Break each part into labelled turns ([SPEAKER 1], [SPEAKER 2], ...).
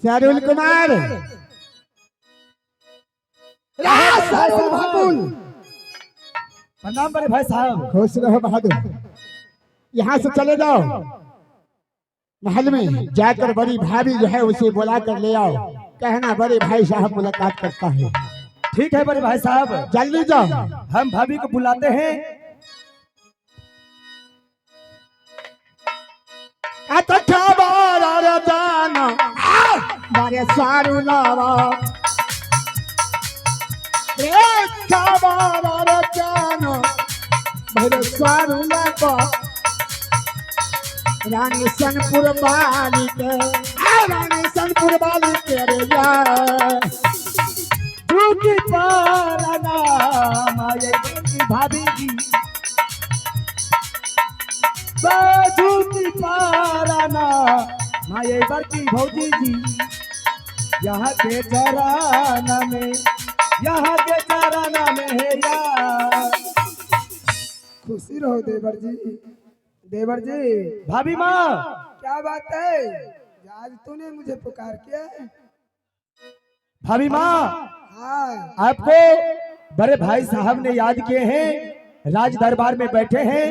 [SPEAKER 1] शारुल कुमार
[SPEAKER 2] प्रणाम बड़े भाई साहब।
[SPEAKER 1] खुश रहो बहादुर। यहाँ से चले जाओ महल में जाकर बड़ी भाभी जो है उसे बुला कर ले आओ। कहना बड़े भाई साहब मुलाकात करता है।
[SPEAKER 2] ठीक है बड़े भाई साहब,
[SPEAKER 1] जल्दी जाओ।
[SPEAKER 2] हम भाभी को बुलाते हैं।
[SPEAKER 1] जाना बड़े सारू लावा जाना बड़े सारू लावा रानी सनपुर बाली के रानी सनपुर बाली के रे यार
[SPEAKER 2] झूठी पाराना माये की भाभी जी, झूठी पाराना माये बड़की भौजी जी। यहाँ के चराना में, यहाँ के चराना में है यार।
[SPEAKER 3] खुशी रहो देवर जी। देवर जी,
[SPEAKER 2] भाभी माँ,
[SPEAKER 3] क्या बात है? आज तूने मुझे पुकार किया है?
[SPEAKER 2] भाभी माँ,
[SPEAKER 3] हाँ,
[SPEAKER 2] आपको बड़े भाई साहब ने याद किए हैं, राज दरबार में बैठे हैं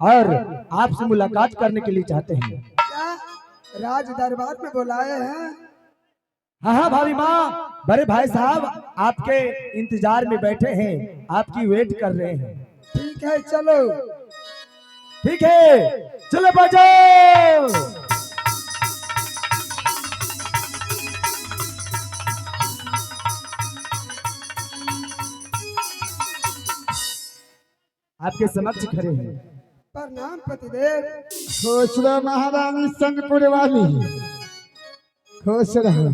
[SPEAKER 2] और आपसे मुलाकात करने के लिए चाहते हैं।
[SPEAKER 3] क्या राज दरबार में बुलाए हैं?
[SPEAKER 2] हाँ हाँ भाभी माँ, बड़े भाई साहब आपके इंतजार में बैठे हैं, आपकी वेट कर रहे हैं।
[SPEAKER 3] ठीक है, चलो।
[SPEAKER 2] ठीक है, चलो बजाओ। आपके समक्ष खड़े हैं।
[SPEAKER 3] प्रणाम पतिदेव।
[SPEAKER 1] खुश रहो महारानी सनपुर वाली। खुश रहो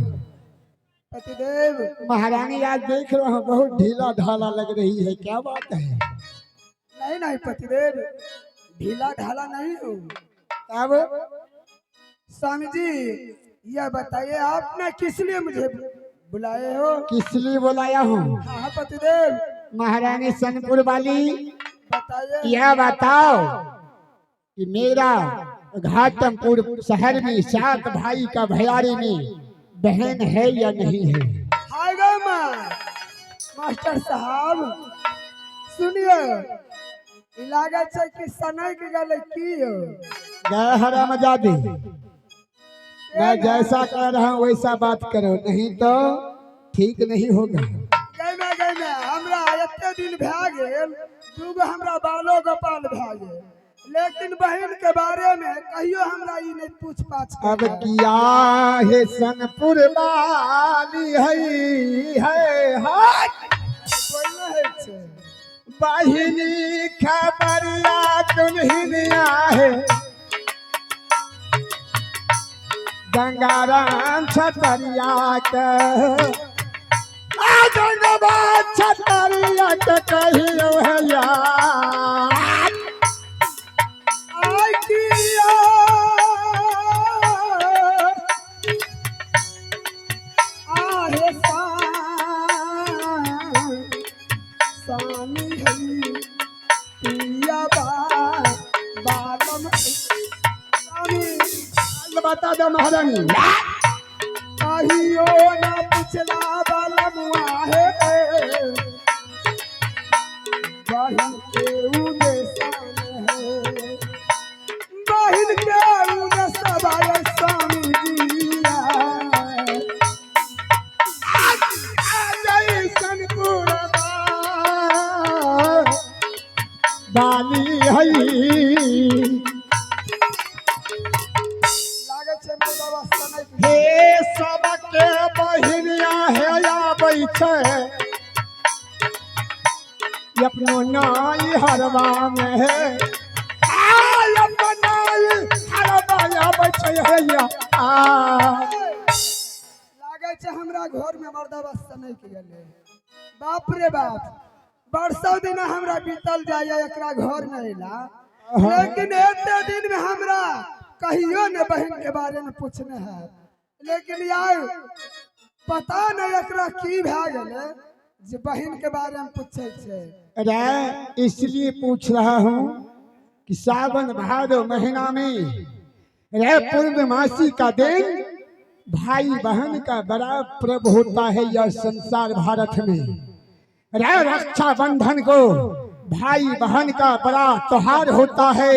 [SPEAKER 3] पतिदेव।
[SPEAKER 1] महारानी। आज देख रहा हूँ बहुत ढीला ढाला लग रही है, क्या बात है?
[SPEAKER 3] नहीं नहीं पतिदेव, ढीला ढाला नहीं हो।
[SPEAKER 1] अब
[SPEAKER 3] स्वामी जी, यह बताइए आपने किस लिए मुझे बुलाए हो?
[SPEAKER 1] किस लिए बुलाया हूँ?
[SPEAKER 3] हाँ पतिदेव,
[SPEAKER 1] महारानी सनपुर वाली
[SPEAKER 3] बताइए।
[SPEAKER 1] यह बताओ कि मेरा घाटमपुर शहर में 7 भाई का भैयारी में बहन है या नहीं है?
[SPEAKER 3] हाय गो माँ, मास्टर साहब सुनिए, लागत है कि सनक गल की हो।
[SPEAKER 1] गए हरामजादी, मैं जैसा कह रहा हूँ वैसा बात करो, नहीं तो ठीक नहीं होगा।
[SPEAKER 3] गई हमरा एते दिन भा गेल, दूगो हमरा बालो गोपाल भा गेल, लेकिन बहन के बारे में कहियो हमरा ई नहीं पूछ पाछ।
[SPEAKER 1] अब किया है सनपुर वाली है
[SPEAKER 3] बोलना है छे।
[SPEAKER 1] बहिनी खबरिया दुल्हनिया है गंगाराम छतरिया के गंगा छतरिया के कहियो है यार।
[SPEAKER 3] आई किया आहे स्वामी है पिया बालम स्वामी।
[SPEAKER 1] बता दो महारानी।
[SPEAKER 3] कहियो ना पिछला बालमुआ है बहिन के उदेशन है, बहिन के उदेशन बाय स्वामी जिया।
[SPEAKER 1] जय सनपुर वाली है हे सबके बहिनिया है आबै छै अपनो नाई हरवा में है अपनो नाई हरवा आबै छै हैया
[SPEAKER 3] लागे छै हमरा घर में मर्दवा सनक गेले। बाप रे बाप, बरसों दिन हमरा बीतल जाए एकरा घर नहीं ला, लेकिन एते दिन में हमरा कहियो ने बहन के बारे में पूछने है। लेकिन यार पता नहीं एकरा की भा गेले जे बहन के बारे में पूछे छे।
[SPEAKER 1] अरे इसलिए पूछ रहा हूँ कि सावन भादो महीना में पूर्णमासी का दिन भाई बहन का बड़ा पर्व होता है यह संसार भारत में। रक्षा बंधन को भाई बहन का बड़ा त्योहार होता है।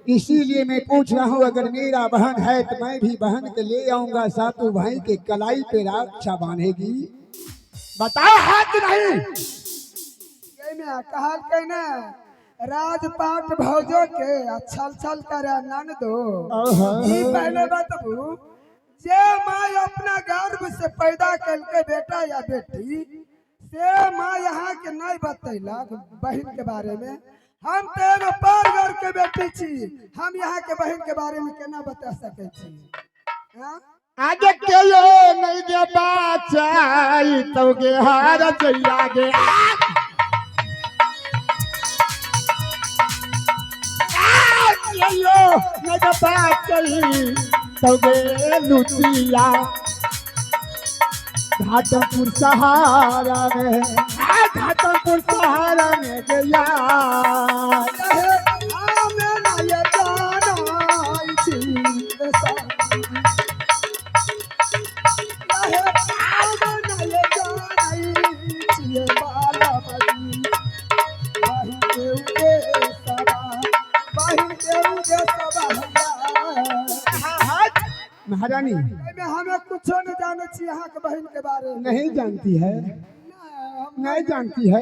[SPEAKER 1] इसीलिए मैं पूछ रहा हूँ, अगर मेरा बहन है तो मैं भी बहन के ले आऊंगा, सातों भाई के कलाई पे रक्षा बांधेगी। बताओ है कि नहीं?
[SPEAKER 3] कहा के ना राजपाट भौजो के छल छल करे नन दो। ई पहले बतबू, जे माँ अपना गर्भ से पैदा करके बेटा या बेटी से माँ यहाँ के नहीं बतैलक बहन के बारे में। हम तेरे पार घर के बेटी छी, हम यहाँ के बहन के बारे में केना बता सके छी?
[SPEAKER 1] आगे के लो नहीं दे बाचाई तो के हार जइया गे। यो नहीं दे बाचाई तो गे लुटिया घाटमपुर सहारा में, घाटमपुर सहारा में गया। महारानी
[SPEAKER 3] हमें कुछ नहीं जाने छी यहाँ के बहन के बारे में।
[SPEAKER 1] नहीं जानती है, नहीं जानती है।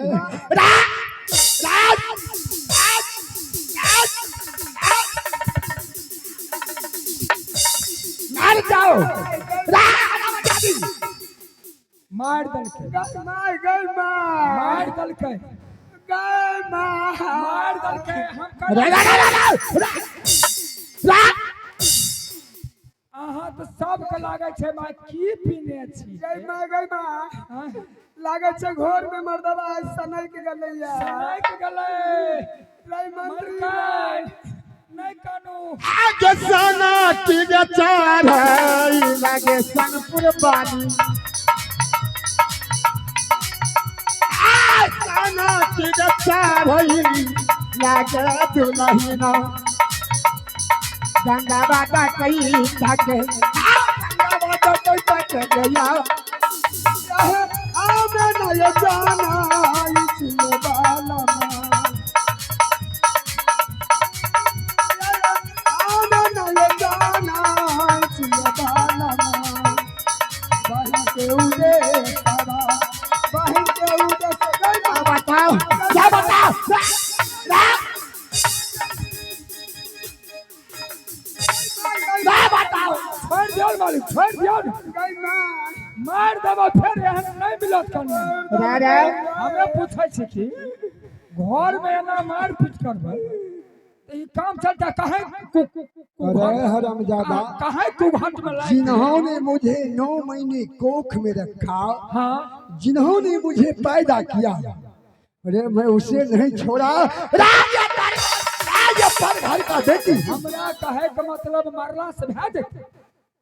[SPEAKER 1] मार जाओ,
[SPEAKER 2] मार दल के,
[SPEAKER 3] मार गई माँ,
[SPEAKER 2] मार दल के,
[SPEAKER 3] गई माँ,
[SPEAKER 2] मार दल के। हम अहाँ तो सबके लागे छे माँ की पीने छी।
[SPEAKER 3] गई माँ लागे छे घर में मर्दवा सनई के गलैया,
[SPEAKER 2] सनई के गले
[SPEAKER 3] लाई मंत्री
[SPEAKER 2] नहीं कानू
[SPEAKER 1] आगे सना की गचार है लगे सनपुर बानी। सना की गचार है लगे दुल्हना गंगा बाबा कई धाके, गंगा बाबा कई धाके गया।
[SPEAKER 3] आमे नय जाना इसमें बाला आमे नय जाना इसमें बाला बहन के उदे सदा, बहन के उदे से गई
[SPEAKER 1] बताओ क्या बताओ?
[SPEAKER 2] छोड़ दियो मालिक, छोड़ दियो। मार देबो फिर एहन नहीं मिलत कनी। हमें पूछै छी कि घर में एना मार पीट करबै त ई काम चलता काहे?
[SPEAKER 1] अरे हरामजादा,
[SPEAKER 2] काहे कुघट में लाई?
[SPEAKER 1] जिन्होंने मुझे 9 महीने कोख में रखा,
[SPEAKER 2] हाँ
[SPEAKER 1] जिन्होंने मुझे पैदा किया, अरे मैं उसे नहीं छोड़ा। पर घर का बेटी
[SPEAKER 2] हमरा कहे के मतलब मारला से भे जेते।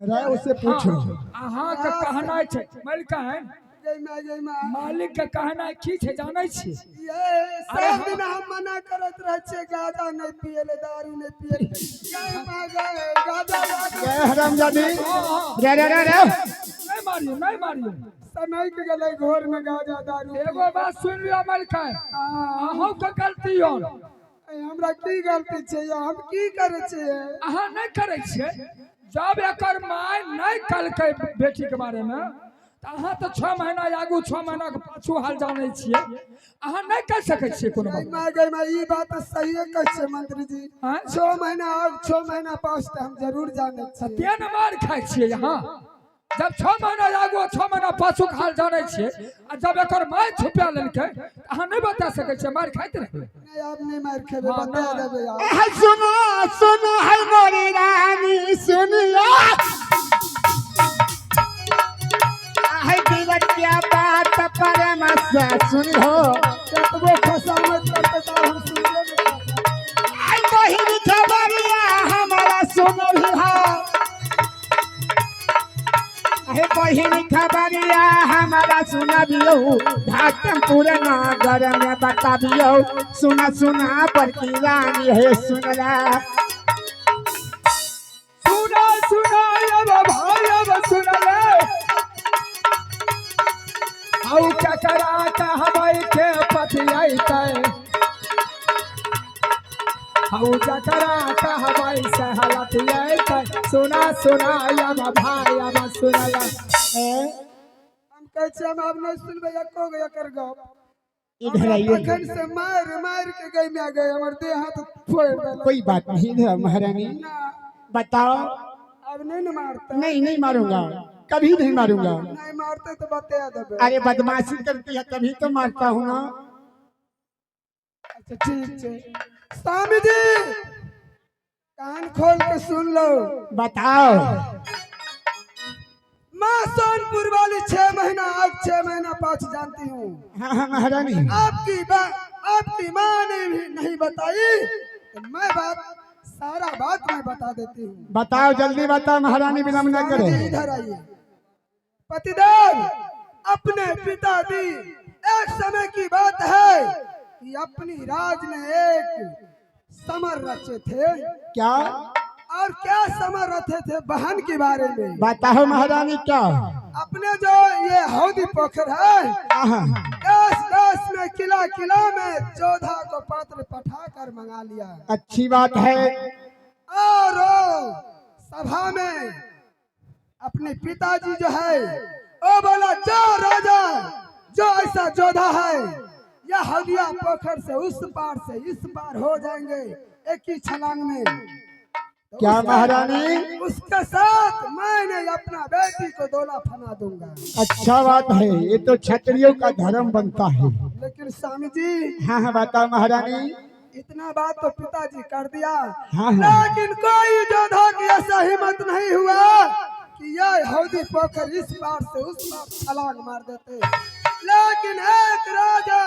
[SPEAKER 1] अरे उसे पूछो।
[SPEAKER 2] अहाँ के कहना छै मलिकाइन,
[SPEAKER 3] जय माँ
[SPEAKER 2] मालिक के कहना की छै जानै छी?
[SPEAKER 3] ये सब दिन हम मना करत रह छे गाजा नहीं पियले, दारू नहीं पियले। जय माँ गाजा
[SPEAKER 1] हरामजादी, रे रे रे रे
[SPEAKER 2] नहीं मारियो, नहीं मारियो।
[SPEAKER 3] सनई के गले घर में गाजा दारू।
[SPEAKER 2] एगो बात सुन लियो मलिकाइन, अहों के गलती हो।
[SPEAKER 3] हमरा की गलती छे? हम की करे छे?
[SPEAKER 2] अहाँ नहीं करे छे। जब एकर माय नहीं कलकै बेटी के बारे में त अहाँ तो 6 महीना आगू 6 महीना के पाछू हाल जाने छिए। अहाँ नहीं कह सके छिए कोनो बात।
[SPEAKER 3] गई माँ ई बात सही है कह छे मंत्री जी। 6 महीना और 6 महीना पास हम जरूर जाने छे।
[SPEAKER 2] तेन मार खाइ छिए यहाँ। जब 6 महीना आगू 6 महीना पाछू हाल जाने छिए, आ जब एकर माय छुपा लेलकै अहाँ नहीं बता सके छिए, मार खाइत रहबै।
[SPEAKER 3] नहीं आप नहीं मार खेबे, बता देबे यार।
[SPEAKER 1] सुनो सुनो है मोरी रानी सुनियो, है दिलक क्या बात पर मसा सुनियो।
[SPEAKER 3] वो खसा मत करता हम सुनबे नहीं करता।
[SPEAKER 1] आई बहिन खबरिया हमारा सुनियो, है बहिन खबरिया हमारा सुनबियो। घाटमपुर नगर में बताबियो, सुना सुना पर की रानी है सुनला।
[SPEAKER 3] सुना सुना अब भाई अब सुना
[SPEAKER 2] जकरा कहबै से हलतियै सुना सुना अब भाई अब सुनला
[SPEAKER 3] हम कहै छी हम अब नहीं सुनबे एको गो एकर गप
[SPEAKER 1] इधर आइए।
[SPEAKER 3] तखन से मार मार के गई में गए हमर देह हाथ फोड़ देलक
[SPEAKER 1] कोई बात नहीं इधर महारानी
[SPEAKER 3] ना
[SPEAKER 1] बताओ।
[SPEAKER 3] अब नहीं न मारते
[SPEAKER 1] नहीं नहीं मारूंगा, कभी नहीं मारूंगा।
[SPEAKER 3] नहीं मारते तो बता देबे
[SPEAKER 1] अरे बदमाशी करती है तभी तो मारता हूँ ना।
[SPEAKER 3] अच्छा ठीक है स्वामी जी कान खोल के सुन लो।
[SPEAKER 1] बताओ।
[SPEAKER 3] माँ सोनपुर वाली 6 महीना अब 6 महीना पाँच जानती हूँ।
[SPEAKER 1] हाँ हाँ महारानी।
[SPEAKER 3] आपकी माँ ने भी नहीं बताई तो मैं सारा बात मैं बता देती हूँ।
[SPEAKER 1] बताओ जल्दी बताओ महारानी, विलम्ब न करे।
[SPEAKER 3] इधर आइए। पतिदेव अपने पिताजी एक समय की बात है कि अपनी राज में एक समर रचे थे।
[SPEAKER 1] क्या
[SPEAKER 3] और क्या समर रचे थे बहन के बारे में
[SPEAKER 1] बताओ महारानी। क्या
[SPEAKER 3] अपने जो ये हौदी पोखर है देश में किला किला में जोधा को पात्र पठा कर मंगा लिया।
[SPEAKER 1] अच्छी बात है।
[SPEAKER 3] और सभा में अपने पिताजी जो है वो बोला जो राजा जो ऐसा जोधा है यह हौदिया पोखर से उस पार से इस पार हो जाएंगे एक ही छलांग में।
[SPEAKER 1] क्या महारानी?
[SPEAKER 3] उसके साथ मैंने अपना बेटी को दोला फना दूंगा।
[SPEAKER 1] अच्छा बात है, ये तो क्षत्रियों का धर्म बनता है।
[SPEAKER 3] लेकिन स्वामी जी
[SPEAKER 1] हाँ हाँ बताओ महारानी।
[SPEAKER 3] इतना बात तो पिताजी कर दिया।
[SPEAKER 1] हाँ।
[SPEAKER 3] लेकिन कोई जोधा की ऐसा हिम्मत नहीं हुआ कि यह हौदी पोखर इस पार से उस पार छलांग मार देते। लेकिन एक राजा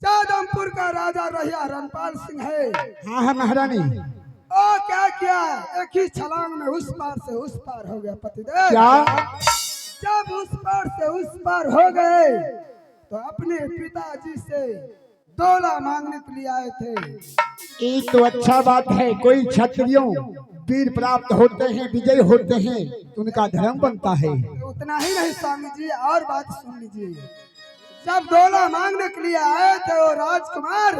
[SPEAKER 3] जादमपुर का राजा रहिया रणपाल सिंह है।
[SPEAKER 1] हाँ हाँ महारानी।
[SPEAKER 3] ओ क्या किया एक ही छलांग में उस पार से उस पार हो गया पतिदेव।
[SPEAKER 1] क्या
[SPEAKER 3] जब उस पार से उस पार हो गए तो अपने पिताजी से दोला मांगने के लिए आए थे।
[SPEAKER 1] ये तो अच्छा बात है, कोई क्षत्रियों वीर प्राप्त होते हैं विजय होते हैं तो उनका धर्म बनता है।
[SPEAKER 3] उतना ही नहीं स्वामी जी और बात सुन लीजिए। जब दोला मांगने के लिए आए थे वो राजकुमार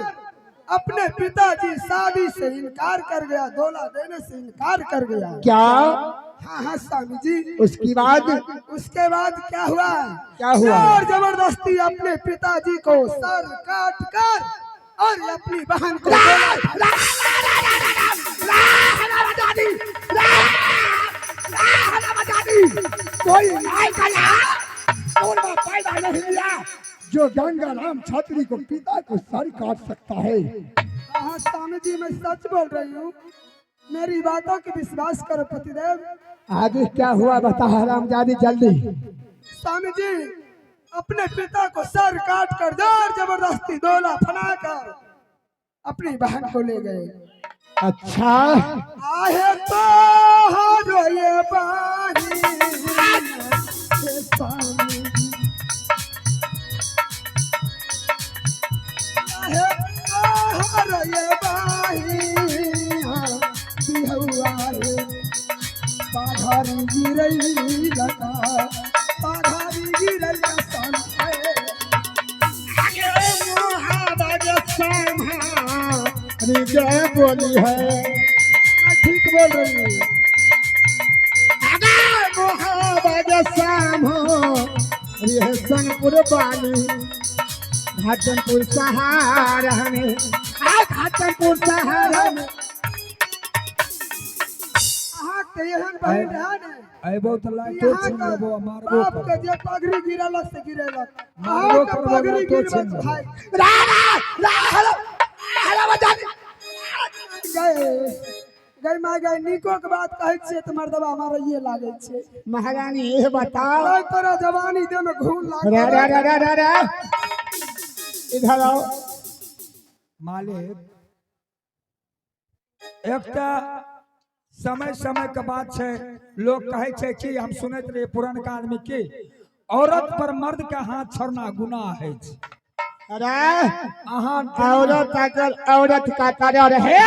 [SPEAKER 3] अपने पिताजी शादी से इनकार कर गया, दोला देने से इनकार कर गया।
[SPEAKER 1] क्या?
[SPEAKER 3] हाँ हाँ स्वामी जी।
[SPEAKER 1] उसके बाद
[SPEAKER 3] क्या हुआ?
[SPEAKER 1] क्या हुआ?
[SPEAKER 3] और जबरदस्ती अपने पिताजी को सर काट कर और अपनी बहन को
[SPEAKER 1] कोई नहीं लिया जो गंगा राम छत्री को पिता को सर काट सकता है।
[SPEAKER 3] हाँ स्वामी जी मैं सच बोल रही हूँ, मेरी बातों की विश्वास करो पतिदेव।
[SPEAKER 1] आगे क्या हुआ बता हरामजादी जल्दी।
[SPEAKER 3] स्वामी जी अपने पिता को सर काट कर जोर जबरदस्ती दोला फना कर अपनी बहन को ले गए।
[SPEAKER 1] अच्छा
[SPEAKER 3] आहे तो रोए बाही पाधारी गिरई लगा पाधारी गिरई
[SPEAKER 1] जय बोली है।
[SPEAKER 3] मैं ठीक बोल रही हूँ।
[SPEAKER 1] सोनपुर बानी घाटनपुर सहारा में घाटनपुर सहारा में
[SPEAKER 2] आइबो त लाइटो छीन लेबो मारबो
[SPEAKER 3] बाप के जे पगड़ी गिरलक से गिरलक
[SPEAKER 2] मारबो
[SPEAKER 3] के
[SPEAKER 2] करबो
[SPEAKER 3] पगड़ी
[SPEAKER 2] तो
[SPEAKER 3] गिरबे
[SPEAKER 2] छीन
[SPEAKER 3] भाई गई माय गई निको के बात कहै छियै त मर्दबा हमारा ये लागे छै।
[SPEAKER 1] महारानी ये बताओ
[SPEAKER 3] ओए तोरा जवानी दे में घून लाग
[SPEAKER 1] रे इधर आओ।
[SPEAKER 2] मालिक एकटा समय समय के बात है, लोग कहे छे कि हम सुनत रहे पुरानका आदमी की औरत पर मर्द का हाथ छोड़ना गुनाह है।
[SPEAKER 1] अरे
[SPEAKER 2] अहाँ
[SPEAKER 1] औरत अगर औरत का तरह रहे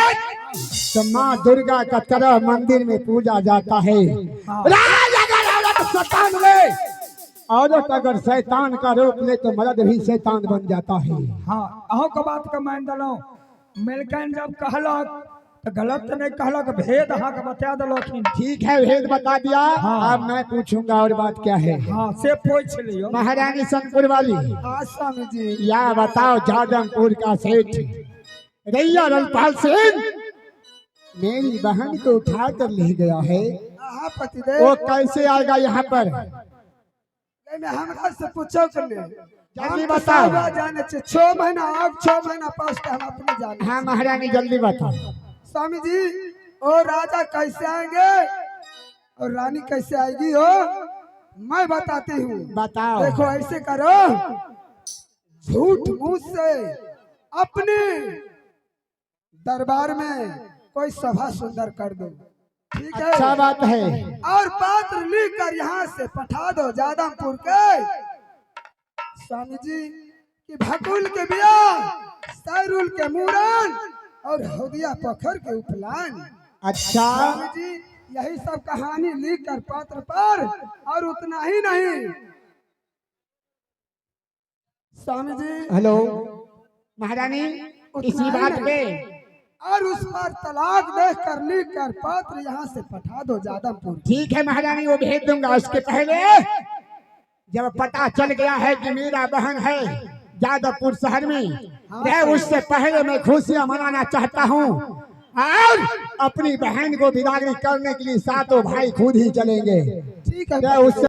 [SPEAKER 1] तो माँ दुर्गा का तरह मंदिर में पूजा जाता है। अगर औरत सतान में औरत अगर शैतान का रूप ले तो मर्द भी शैतान बन जाता है।
[SPEAKER 2] हाँ अहों के बात के मान दलो मिलकन जब कहलक तो गलत तो नहीं कहलक, भेद अहाँ के बता दलखिन।
[SPEAKER 1] ठीक है, भेद बता दिया।
[SPEAKER 2] हाँ।
[SPEAKER 1] अब मैं पूछूंगा और बात क्या है।
[SPEAKER 2] हाँ से पूछ लियो।
[SPEAKER 1] महारानी सनपुर वाली,
[SPEAKER 3] हाँ स्वामी जी।
[SPEAKER 1] या बताओ जादमपुर का सेठ रैया रलपाल सिंह मेरी बहन को उठा कर ले गया है,
[SPEAKER 3] हाँ पतिदेव।
[SPEAKER 1] वो कैसे आएगा यहाँ पर?
[SPEAKER 3] नहीं, हमरा से पूछो कर ले।
[SPEAKER 1] जल्दी बताओ।
[SPEAKER 3] जाने से 6 महीना आग 6 महीना पास का हम अपने जाने।
[SPEAKER 1] हाँ महारानी जल्दी बताओ।
[SPEAKER 3] स्वामी जी ओ राजा कैसे आएंगे और रानी कैसे आएगी हो, मैं बताती हूँ।
[SPEAKER 1] बताओ।
[SPEAKER 3] देखो ऐसे करो, झूठ मुंह से अपने दरबार में कोई सभा सुंदर कर दो, ठीक है?
[SPEAKER 1] अच्छा बात है।
[SPEAKER 3] और पात्र लेकर यहाँ से पठा दो जादमपुर के स्वामी जी कि भकुल के बियाह, सैरुल के मूरन और हौदिया पोखर के उपलान।
[SPEAKER 1] अच्छा
[SPEAKER 3] स्वामी जी यही सब कहानी लिख कर पात्र पर, और उतना ही नहीं स्वामी जी।
[SPEAKER 1] हेलो महारानी, इसी बात पे
[SPEAKER 3] और उस पर तलाक देख कर लिख कर पात्र यहाँ से पठा दो जादमपुर।
[SPEAKER 1] ठीक है महारानी, वो भेज दूंगा। उसके पहले जब पता चल गया है कि मेरा बहन है जादवपुर शहर में, मैं उससे पहले मैं खुशियां मनाना चाहता हूँ और अपनी बहन को विदाई करने के लिए सातों भाई खुद ही चलेंगे।
[SPEAKER 3] ठीक है।
[SPEAKER 1] मैं उससे